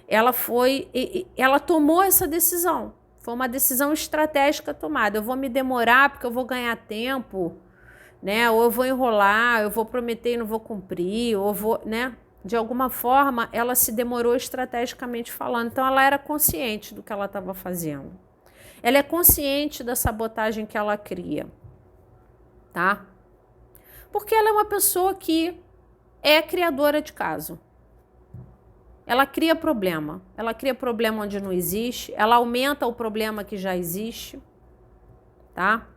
Ela tomou essa decisão. Foi uma decisão estratégica tomada. Eu vou me demorar porque eu vou ganhar tempo, né? Ou eu vou enrolar, eu vou prometer e não vou cumprir, ou eu vou, né? De alguma forma, ela se demorou estrategicamente falando. Então, ela era consciente do que ela estava fazendo. Ela é consciente da sabotagem que ela cria, tá? Porque ela é uma pessoa que é criadora de caso. Ela cria problema. Ela cria problema onde não existe. Ela aumenta o problema que já existe, tá?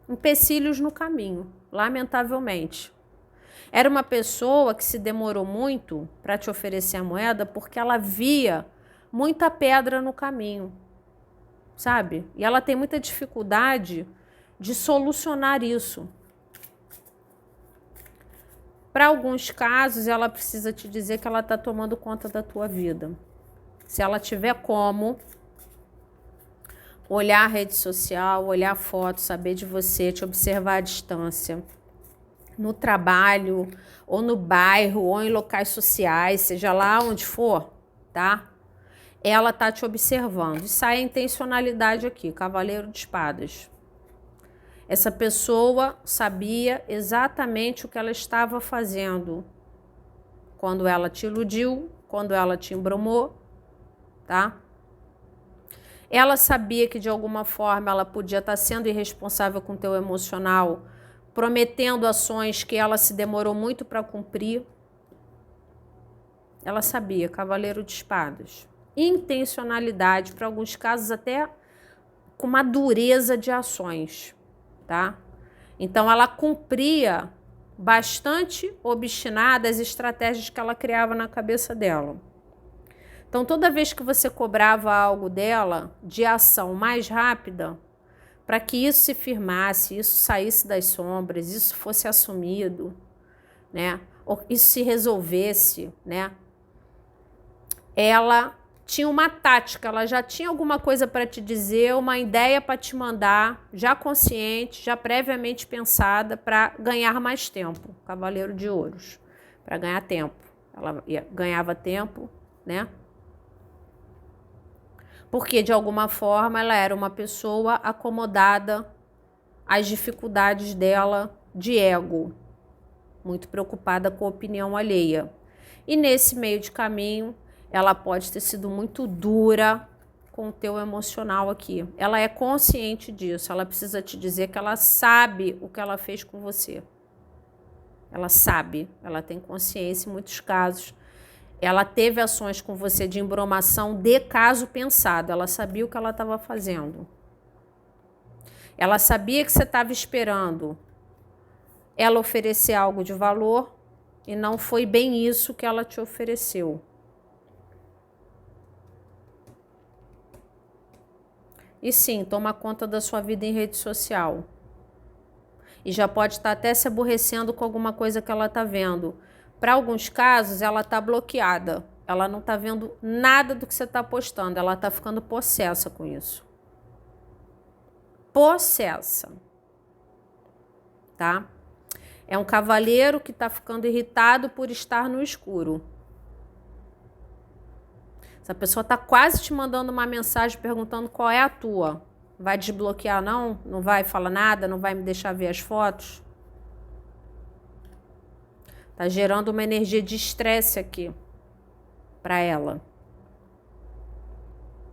Empecilhos no caminho, lamentavelmente. Era uma pessoa que se demorou muito para te oferecer a moeda porque ela via muita pedra no caminho, sabe? E ela tem muita dificuldade de solucionar isso. Para alguns casos, ela precisa te dizer que ela está tomando conta da tua vida. Se ela tiver como olhar a rede social, olhar a foto, saber de você, te observar à distância, no trabalho, ou no bairro, ou em locais sociais, seja lá onde for, tá? Ela tá te observando. E sai a intencionalidade aqui, Cavaleiro de Espadas. Essa pessoa sabia exatamente o que ela estava fazendo quando ela te iludiu, quando ela te embromou, tá? Ela sabia que de alguma forma ela podia estar sendo irresponsável com o teu emocional, prometendo ações que ela se demorou muito para cumprir. Ela sabia, Cavaleiro de Espadas. Intencionalidade, para alguns casos até com uma dureza de ações, tá? Então ela cumpria bastante obstinada as estratégias que ela criava na cabeça dela. Então toda vez que você cobrava algo dela de ação mais rápida, para que isso se firmasse, isso saísse das sombras, isso fosse assumido, né? Ou isso se resolvesse, né? Ela tinha uma tática, ela já tinha alguma coisa para te dizer, uma ideia para te mandar, já consciente, já previamente pensada para ganhar mais tempo. Cavaleiro de Ouros, para ganhar tempo. Ela ganhava tempo, né? Porque, de alguma forma, ela era uma pessoa acomodada às dificuldades dela de ego, muito preocupada com a opinião alheia. E nesse meio de caminho, ela pode ter sido muito dura com o teu emocional aqui. Ela é consciente disso, ela precisa te dizer que ela sabe o que ela fez com você. Ela sabe, ela tem consciência em muitos casos. Ela teve ações com você de embromação de caso pensado. Ela sabia o que ela estava fazendo. Ela sabia que você estava esperando ela oferecer algo de valor e não foi bem isso que ela te ofereceu. E sim, toma conta da sua vida em rede social. E já pode estar até se aborrecendo com alguma coisa que ela está vendo. Para alguns casos, ela está bloqueada. Ela não está vendo nada do que você está postando. Ela está ficando possessa com isso. Possessa. Tá? É um cavaleiro que está ficando irritado por estar no escuro. Essa pessoa está quase te mandando uma mensagem perguntando qual é a tua. Vai desbloquear não? Não vai falar nada? Não vai me deixar ver as fotos? Tá gerando uma energia de estresse aqui para ela.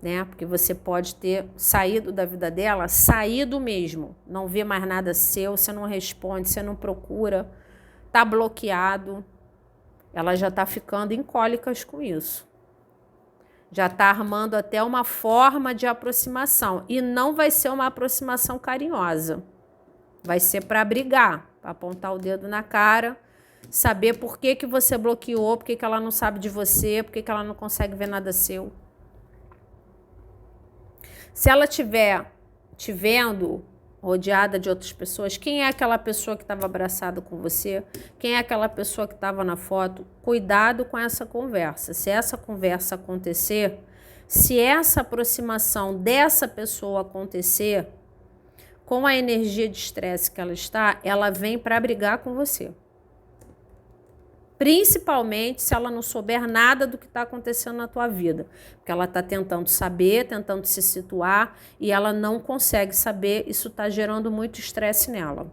Né? Porque você pode ter saído da vida dela, saído mesmo. Não vê mais nada seu, você não responde, você não procura. Tá bloqueado. Ela já tá ficando em cólicas com isso. Já está armando até uma forma de aproximação. E não vai ser uma aproximação carinhosa. Vai ser para brigar, para apontar o dedo na cara, saber por que que você bloqueou, por que que ela não sabe de você, por que que ela não consegue ver nada seu. Se ela estiver te vendo rodeada de outras pessoas, quem é aquela pessoa que estava abraçada com você? Quem é aquela pessoa que estava na foto? Cuidado com essa conversa. Se essa conversa acontecer, se essa aproximação dessa pessoa acontecer, com a energia de estresse que ela está, ela vem para brigar com você. Principalmente se ela não souber nada do que está acontecendo na tua vida. Porque ela está tentando saber, tentando se situar e ela não consegue saber. Isso está gerando muito estresse nela.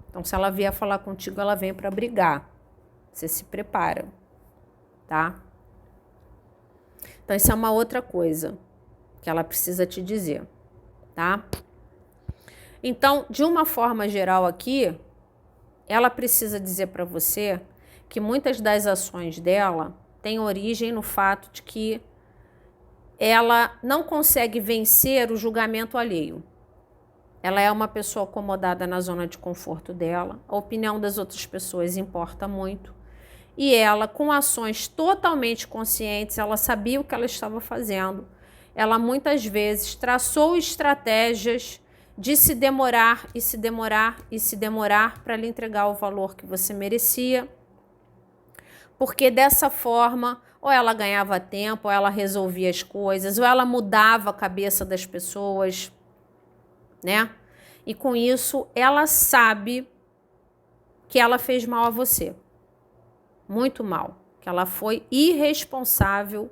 Então, se ela vier falar contigo, ela vem para brigar. Você se prepara, tá? Então, isso é uma outra coisa que ela precisa te dizer, tá? Então, de uma forma geral aqui, ela precisa dizer para você que muitas das ações dela têm origem no fato de que ela não consegue vencer o julgamento alheio. Ela é uma pessoa acomodada na zona de conforto dela, a opinião das outras pessoas importa muito. E ela, com ações totalmente conscientes, ela sabia o que ela estava fazendo. Ela muitas vezes traçou estratégias de se demorar e se demorar e se demorar para lhe entregar o valor que você merecia. Porque dessa forma, ou ela ganhava tempo, ou ela resolvia as coisas, ou ela mudava a cabeça das pessoas, né? E com isso, ela sabe que ela fez mal a você. Muito mal. Que ela foi irresponsável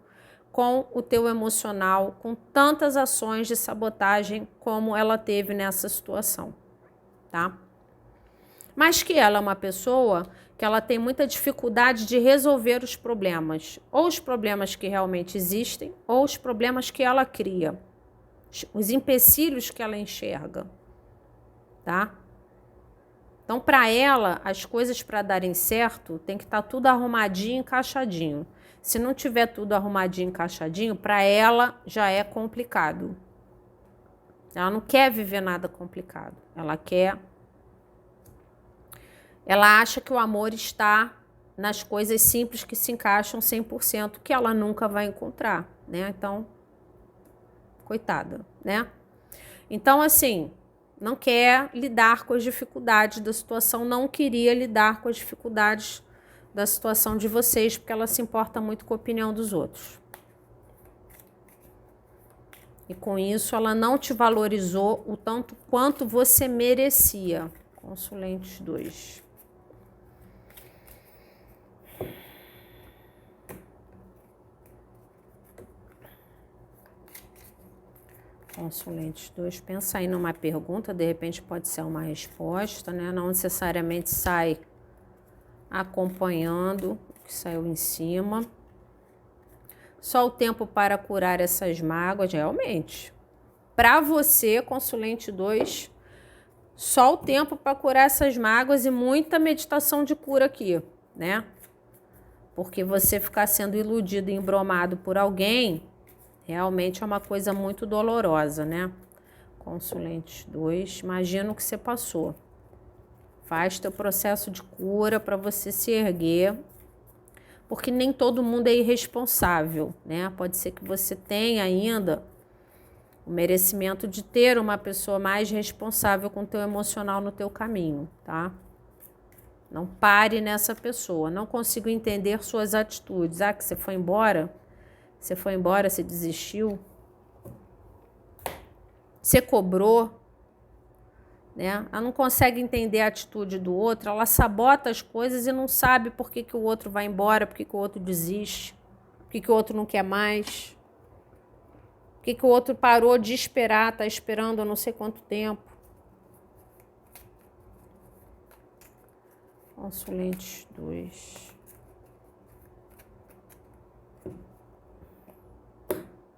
com o teu emocional, com tantas ações de sabotagem como ela teve nessa situação, tá? Mas que ela é uma pessoa que ela tem muita dificuldade de resolver os problemas. Ou os problemas que realmente existem, ou os problemas que ela cria. Os empecilhos que ela enxerga. Tá? Então, para ela, as coisas para darem certo, tem que estar tudo arrumadinho, encaixadinho. Se não tiver tudo arrumadinho, encaixadinho, para ela já é complicado. Ela não quer viver nada complicado. Ela acha que o amor está nas coisas simples que se encaixam 100%, que ela nunca vai encontrar, né? Então, coitada, né? Então, assim, não quer lidar com as dificuldades da situação, não queria lidar com as dificuldades da situação de vocês, porque ela se importa muito com a opinião dos outros. E com isso, ela não te valorizou o tanto quanto você merecia. Consulentes 2. Consulentes 2, pensa aí numa pergunta, de repente pode ser uma resposta, né? Não necessariamente sai acompanhando o que saiu em cima. Só o tempo para curar essas mágoas, realmente. Para você, consulente 2, só o tempo para curar essas mágoas e muita meditação de cura aqui, né? Porque você ficar sendo iludido e embromado por alguém, realmente é uma coisa muito dolorosa, né? Consulente 2, imagina o que você passou. Faz teu processo de cura para você se erguer, porque nem todo mundo é irresponsável, né? Pode ser que você tenha ainda o merecimento de ter uma pessoa mais responsável com o teu emocional no teu caminho, tá? Não pare nessa pessoa. Não consigo entender suas atitudes. Ah, que você foi embora? Você foi embora, você desistiu? Você cobrou? Né? Ela não consegue entender a atitude do outro, ela sabota as coisas e não sabe por que o outro vai embora, por que o outro desiste, por que o outro não quer mais, por que o outro parou de esperar, está esperando há não sei quanto tempo. Consulente 2.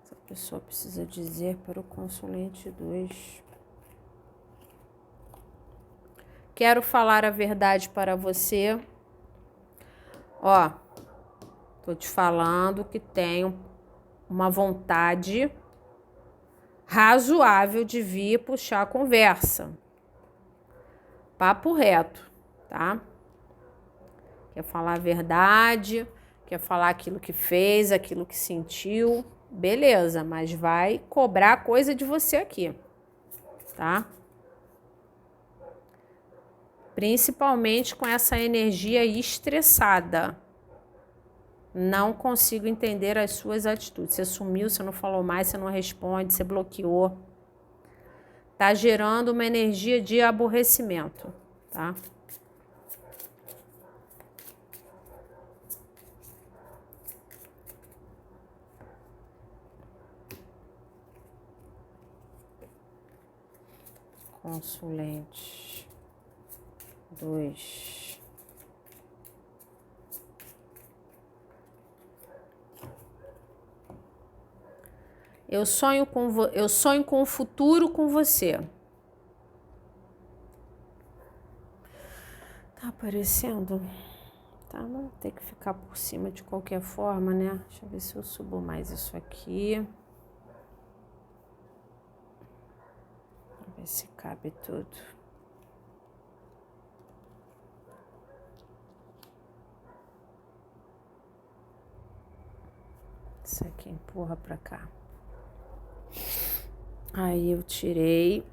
Essa pessoa precisa dizer para o consulente 2. Quero falar a verdade para você. Ó, tô te falando que tenho uma vontade razoável de vir puxar a conversa. Papo reto, tá? Quer falar a verdade, quer falar aquilo que fez, aquilo que sentiu, beleza, mas vai cobrar coisa de você aqui, tá? Principalmente com essa energia estressada. Não consigo entender as suas atitudes. Você sumiu, você não falou mais, você não responde, você bloqueou. Tá gerando uma energia de aborrecimento, tá? Consulente 2. Eu sonho com o futuro com você. Tá aparecendo? Tá, não tem que ficar por cima de qualquer forma, né? Deixa eu ver se eu subo mais isso aqui. Pra ver se cabe tudo. Isso aqui empurra pra cá. Aí eu tirei.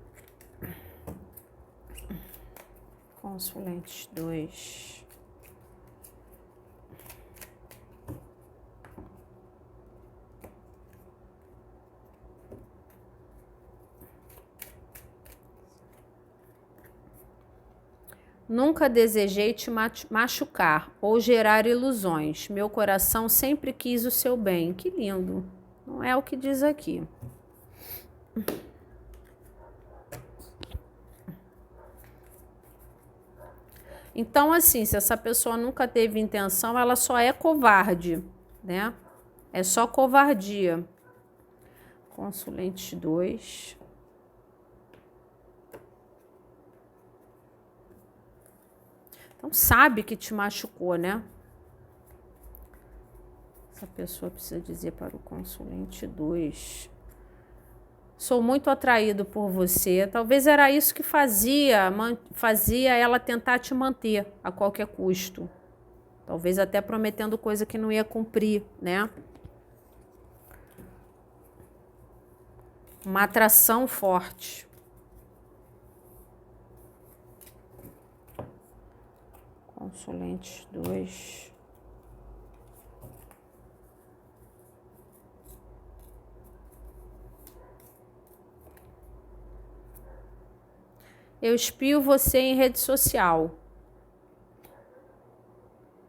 Consulente 2. Nunca desejei te machucar ou gerar ilusões. Meu coração sempre quis o seu bem. Que lindo. Não é o que diz aqui. Então, assim, se essa pessoa nunca teve intenção, ela só é covarde, né? É só covardia. Consulente 2. Então, sabe que te machucou, né? Essa pessoa precisa dizer para o consulente 2. Sou muito atraído por você. Talvez era isso que fazia ela tentar te manter a qualquer custo. Talvez até prometendo coisa que não ia cumprir, né? Uma atração forte. Consulente 2. Eu espio você em rede social.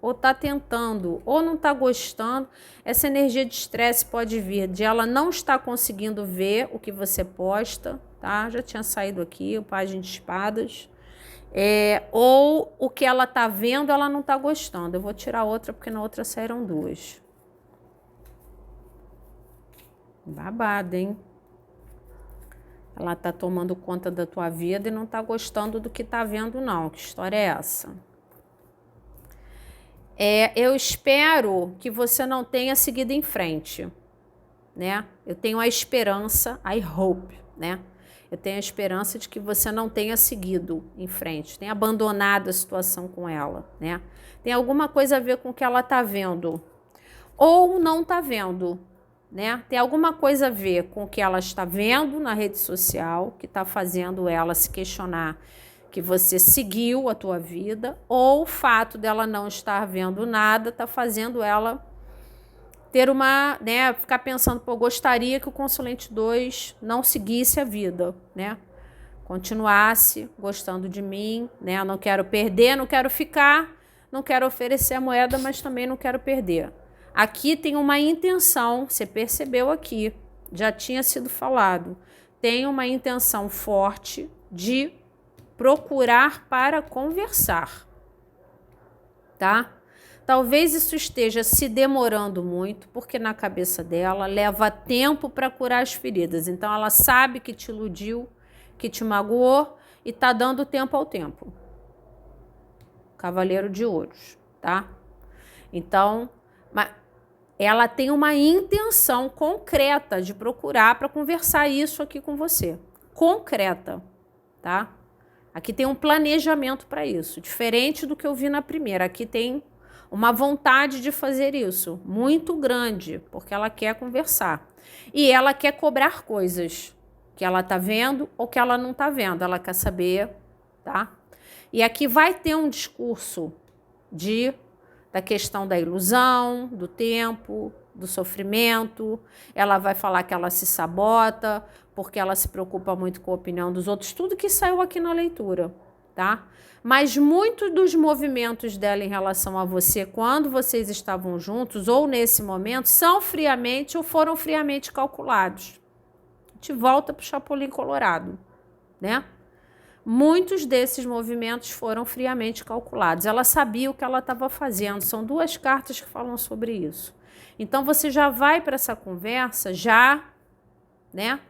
Ou tá tentando, ou não tá gostando. Essa energia de estresse pode vir de ela não estar conseguindo ver o que você posta, tá? Já tinha saído aqui, o Página de Espadas. Ou o que ela tá vendo, ela não tá gostando. Eu vou tirar outra, porque na outra saíram 2. Babado, hein? Ela tá tomando conta da tua vida e não tá gostando do que tá vendo, não. Que história é essa? Eu espero que você não tenha seguido em frente, né? Eu tenho a esperança, I hope, né? Eu tenho a esperança de que você não tenha seguido em frente, tenha abandonado a situação com ela, né? Tem alguma coisa a ver com o que ela tá vendo ou não tá vendo, né? Tem alguma coisa a ver com o que ela está vendo na rede social que tá fazendo ela se questionar que você seguiu a tua vida, ou o fato dela não estar vendo nada tá fazendo ela ter uma, né, ficar pensando, pô, gostaria que o consulente 2 não seguisse a vida, né? Continuasse gostando de mim, né? Eu não quero perder, não quero ficar, não quero oferecer a moeda, mas também não quero perder. Aqui tem uma intenção, você percebeu aqui, já tinha sido falado, tem uma intenção forte de procurar para conversar, tá? Talvez isso esteja se demorando muito, porque na cabeça dela leva tempo para curar as feridas. Então ela sabe que te iludiu, que te magoou e tá dando tempo ao tempo. Cavaleiro de Ouros, tá? Então, ela tem uma intenção concreta de procurar para conversar isso aqui com você. Concreta, tá? Aqui tem um planejamento para isso, diferente do que eu vi na primeira. Aqui tem uma vontade de fazer isso, muito grande, porque ela quer conversar. E ela quer cobrar coisas que ela tá vendo ou que ela não tá vendo. Ela quer saber, tá? E aqui vai ter um discurso da questão da ilusão, do tempo, do sofrimento. Ela vai falar que ela se sabota, porque ela se preocupa muito com a opinião dos outros, tudo que saiu aqui na leitura, tá? Mas muitos dos movimentos dela em relação a você, quando vocês estavam juntos, ou nesse momento, são friamente ou foram friamente calculados. A gente volta para o Chapolin Colorado, né? Muitos desses movimentos foram friamente calculados. Ela sabia o que ela estava fazendo. São 2 cartas que falam sobre isso. Então, você já vai para essa conversa, né?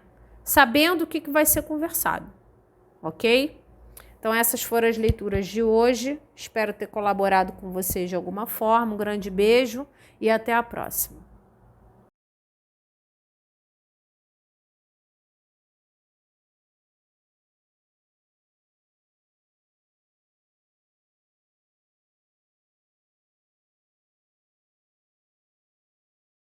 Sabendo o que vai ser conversado, ok? Então, essas foram as leituras de hoje. Espero ter colaborado com vocês de alguma forma. Um grande beijo e até a próxima.